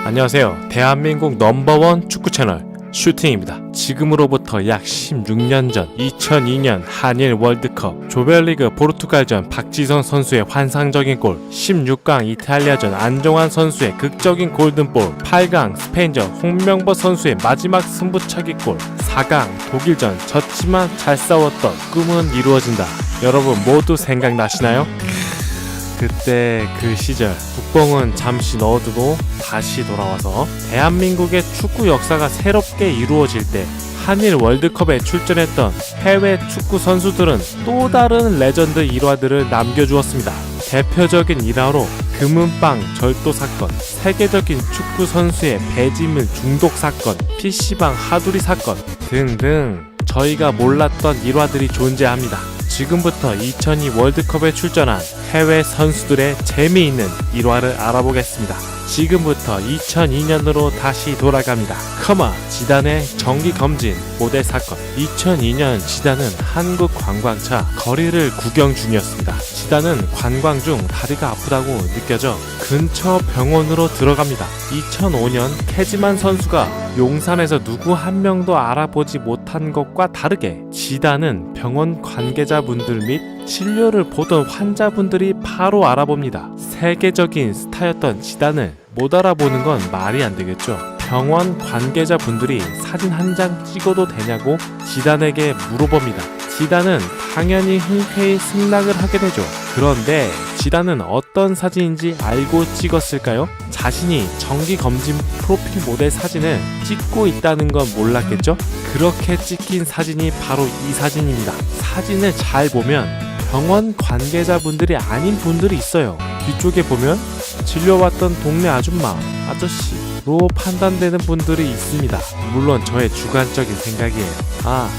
안녕하세요. 대한민국 넘버원 축구 채널 슈팅입니다. 지금으로부터 약 16년 전 2002년 한일 월드컵 조별리그 포르투갈전 박지성 선수의 환상적인 골, 16강 이탈리아전 안정환 선수의 극적인 골든볼, 8강 스페인전 홍명보 선수의 마지막 승부차기 골, 4강 독일전 졌지만 잘 싸웠던 꿈은 이루어진다. 여러분 모두 생각나시나요? 그때 그 시절 국뽕은 잠시 넣어두고 다시 돌아와서 대한민국의 축구 역사가 새롭게 이루어질 때 한일 월드컵에 출전했던 해외 축구 선수들은 또 다른 레전드 일화들을 남겨주었습니다. 대표적인 일화로 금은빵 절도 사건, 세계적인 축구 선수의 배지물 중독 사건, PC방 하두리 사건 등등 저희가 몰랐던 일화들이 존재합니다. 지금부터 2002 월드컵에 출전한 해외 선수들의 재미있는 일화를 알아보겠습니다. 지금부터 2002년으로 다시 돌아갑니다. 컴온! 지단의 정기검진 모델 사건. 2002년 지단은 한국 관광차 거리를 구경 중이었습니다. 지단은 관광 중 다리가 아프다고 느껴져 근처 병원으로 들어갑니다. 2005년 캐지만 선수가 용산에서 누구 한 명도 알아보지 못한 것과 다르게 지단은 병원 관계자분들 및 진료를 보던 환자분들이 바로 알아봅니다. 세계적인 스타였던 지단을 못 알아보는 건 말이 안 되겠죠. 병원 관계자분들이 사진 한 장 찍어도 되냐고 지단에게 물어봅니다. 지단은 당연히 흔쾌히 승낙을 하게 되죠. 그런데 지단은 어떤 사진인지 알고 찍었을까요? 자신이 정기검진 프로필 모델 사진을 찍고 있다는 건 몰랐겠죠? 그렇게 찍힌 사진이 바로 이 사진입니다. 사진을 잘 보면 병원 관계자분들이 아닌 분들이 있어요. 뒤쪽에 보면 진료받던 동네 아줌마, 아저씨로 판단되는 분들이 있습니다. 물론 저의 주관적인 생각이에요.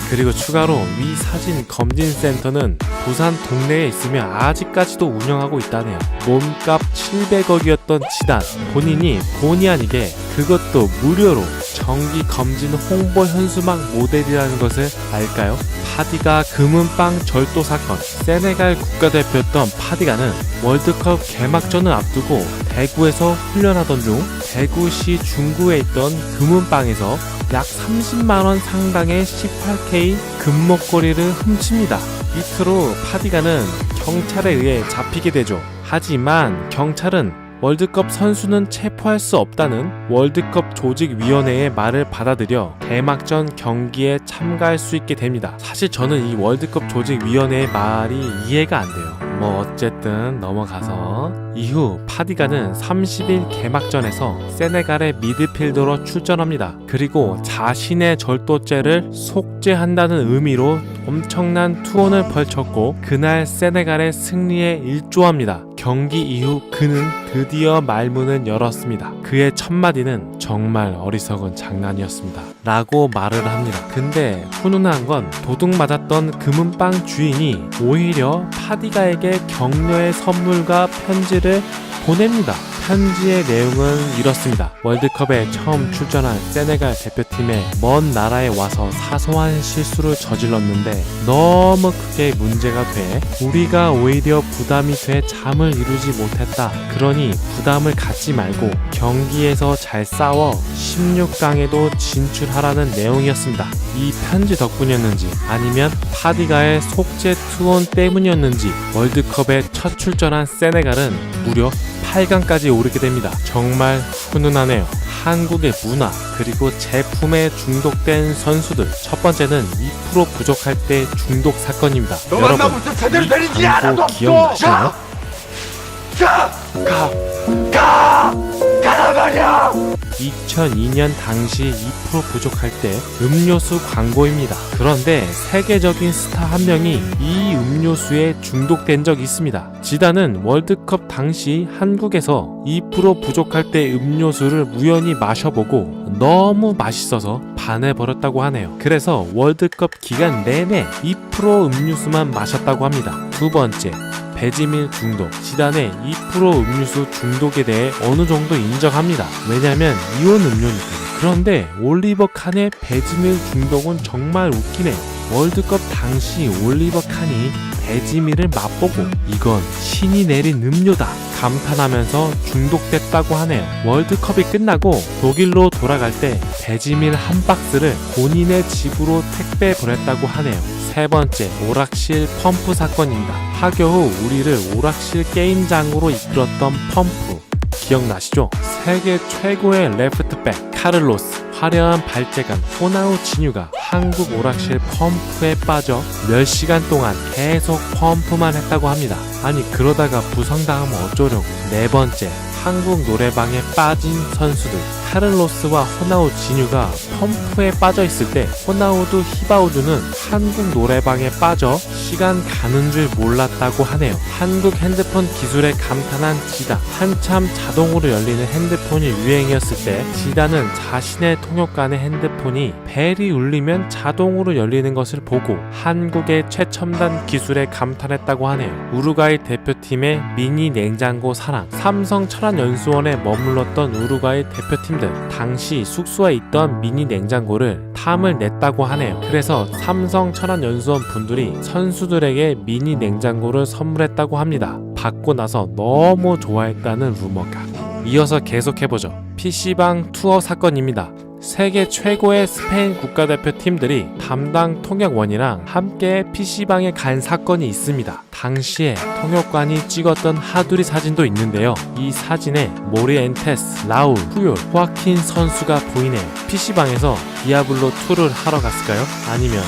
그리고 추가로 위 사진 검진센터는 부산 동네에 있으며 아직까지도 운영하고 있다네요. 몸값 700억이었던 지단, 본인이 본의 아니게 그것도 무료로 정기 검진 홍보 현수막 모델이라는 것을 알까요? 파디가 금은빵 절도 사건. 세네갈 국가대표였던 파디가는 월드컵 개막전을 앞두고 대구에서 훈련하던 중 대구시 중구에 있던 금은빵에서 약 30만원 상당의 18K 금목걸이를 훔칩니다. 이틀 후 파디가는 경찰에 의해 잡히게 되죠. 하지만 경찰은 월드컵 선수는 체포할 수 없다는 월드컵 조직위원회의 말을 받아들여 개막전 경기에 참가할 수 있게 됩니다. 사실 저는 이 월드컵 조직위원회의 말이 이해가 안 돼요. 어쨌든 넘어가서 이후 파디가는 30일 개막전에서 세네갈의 미드필더로 출전합니다. 그리고 자신의 절도죄를 속죄한다는 의미로 엄청난 투혼을 펼쳤고 그날 세네갈의 승리에 일조합니다. 경기 이후 그는 드디어 말문을 열었습니다. 그의 첫 마디는 정말 어리석은 장난이었습니다 라고 말을 합니다. 근데 훈훈한 건 도둑 맞았던 금은빵 주인이 오히려 파디가에게 격려의 선물과 편지를 보냅니다. 편지의 내용은 이렇습니다. 월드컵에 처음 출전한 세네갈 대표팀에 먼 나라에 와서 사소한 실수를 저질렀는데 너무 크게 문제가 돼 우리가 오히려 부담이 돼 잠을 이루지 못했다. 그러니 부담을 갖지 말고 경기에서 잘 싸워 16강에도 진출하라는 내용이었습니다. 이 편지 덕분이었는지 아니면 파디가의 속죄 투혼 때문이었는지 월드컵에 첫 출전한 세네갈은 무려 8강까지 오르게 됩니다. 정말 훈훈하네요. 한국의 문화 그리고 제품에 중독된 선수들. 첫 번째는 2% 부족할 때 중독 사건입니다. 여러분 이 광고 기억나시나요? 가라가랴! 2002년 당시 2% 부족할 때 음료수 광고입니다. 그런데 세계적인 스타 한 명이 이 음료수에 중독된 적이 있습니다. 지단은 월드컵 당시 한국에서 2% 부족할 때 음료수를 우연히 마셔보고 너무 맛있어서 반해버렸다고 하네요. 그래서 월드컵 기간 내내 2% 음료수만 마셨다고 합니다. 두 번째, 배지밀 중독. 지단의 2% 음료수 중독에 대해 어느 정도 인정합니다. 왜냐면 이온 음료니까요. 그런데 올리버 칸의 배지밀 중독은 정말 웃기네요. 월드컵 당시 올리버 칸이 배지민을 맛보고 이건 신이 내린 음료다 감탄하면서 중독됐다고 하네요. 월드컵이 끝나고 독일로 돌아갈 때 배지민 한 박스를 본인의 집으로 택배 보냈다고 하네요. 세 번째, 오락실 펌프 사건입니다. 하교 후 우리를 오락실 게임장으로 이끌었던 펌프 기억나시죠? 세계 최고의 레프트백 카를로스, 화려한 발재간 호나우 진유가 한국 오락실 펌프에 빠져 몇 시간 동안 계속 펌프만 했다고 합니다. 아니 그러다가 부상당하면 어쩌려고. 네 번째, 한국 노래방에 빠진 선수들. 카를로스와 호나우 진유가 펌프에 빠져 있을 때 호나우두 히바우두는 한국 노래방에 빠져 시간 가는 줄 몰랐다고 하네요. 한국 핸드폰 기술에 감탄한 지다. 한참 자동으로 열리는 핸드폰이 유행이었을 때 지다는 자신의 통역관의 핸드폰이 벨이 울리면 자동으로 열리는 것을 보고 한국의 최첨단 기술에 감탄했다고 하네요. 우루과이 대표팀의 미니 냉장고 사랑. 삼성 천안연수원에 머물렀던 우루과이 대표팀들 당시 숙소에 있던 미니 냉장고를 탐을 냈다고 하네요. 그래서 삼성 천안연수원 분들이 선수들에게 미니 냉장고를 선물했다고 합니다. 받고 나서 너무 좋아했다는 루머가. 이어서 계속해보죠. PC방 투어 사건입니다. 세계 최고의 스페인 국가대표팀들이 담당 통역원이랑 함께 PC방에 간 사건이 있습니다. 당시에 통역관이 찍었던 하두리 사진도 있는데요. 이 사진에 모리엔테스, 라울, 푸올, 호아킨 선수가 보이네요. PC방에서 디아블로2를 하러 갔을까요? 아니면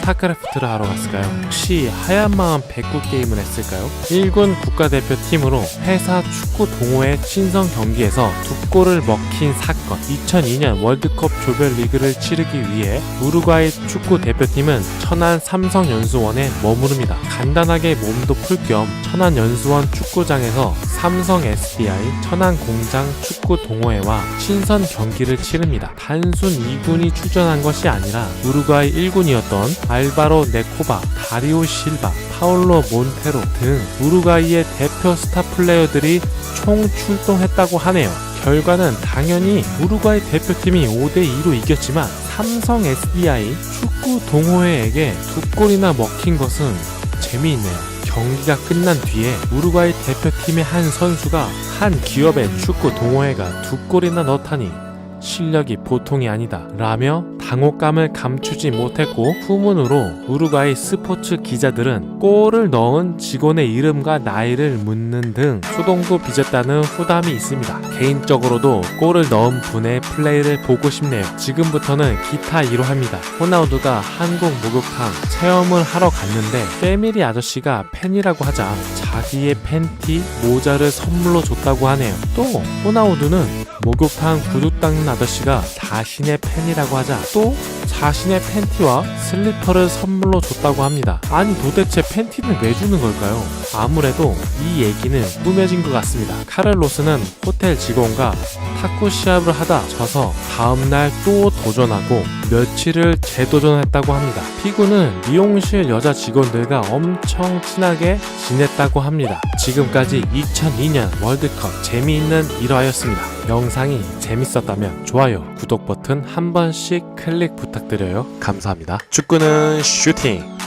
스타크래프트를 하러 갔을까요? 혹시 하얀 마음 백구 게임을 했을까요? 1군 국가대표팀으로 회사 축구 동호회 친선 경기에서 두 골을 먹힌 사건. 2002년 월드컵 조별리그를 치르기 위해 우루과이 축구 대표팀은 천안 삼성연수원에 머무릅니다. 간단하게 몸도 풀 겸 천안연수원 축구장에서 삼성 SDI 천안공장 축구 동호회와 친선 경기를 치릅니다. 단순 2군이 출전한 것이 아니라 우루과이 1군이었던 알바로 네코바, 다리오 실바, 파울로 몬테로 등 우루과이의 대표 스타 플레이어들이 총 출동했다고 하네요. 결과는 당연히 우루과이 대표팀이 5대2로 이겼지만 삼성 SDI 축구 동호회에게 두 골이나 먹힌 것은 재미있네요. 경기가 끝난 뒤에 우루과이 대표팀의 한 선수가 한 기업의 축구 동호회가 두 골이나 넣다니 실력이 보통이 아니다 라며 당혹감을 감추지 못했고, 후문으로 우루과이 스포츠 기자들은 골을 넣은 직원의 이름과 나이를 묻는 등 소동도 빚었다는 후담이 있습니다. 개인적으로도 골을 넣은 분의 플레이를 보고 싶네요. 지금부터는 기타 2로 합니다. 호나우두가 한국 목욕탕 체험을 하러 갔는데 패밀리 아저씨가 팬이라고 하자 자기의 팬티, 모자를 선물로 줬다고 하네요. 또 호나우두는 목욕탕 구두 닦는 아저씨가 자신의 팬이라고 하자 또 자신의 팬티와 슬리퍼를 선물로 줬다고 합니다. 아니 도대체 팬티는 왜 주는 걸까요? 아무래도 이 얘기는 꾸며진 것 같습니다. 카를로스는 호텔 직원과 탁구 시합을 하다 져서 다음날 또 도전하고 며칠을 재도전했다고 합니다. 피구는 미용실 여자 직원들과 엄청 친하게 지냈다고 합니다. 지금까지 2002년 월드컵 재미있는 일화였습니다. 영상이 재밌었다면 좋아요, 구독 버튼 한 번씩 클릭 부탁드려요. 감사합니다. 축구는 슈팅!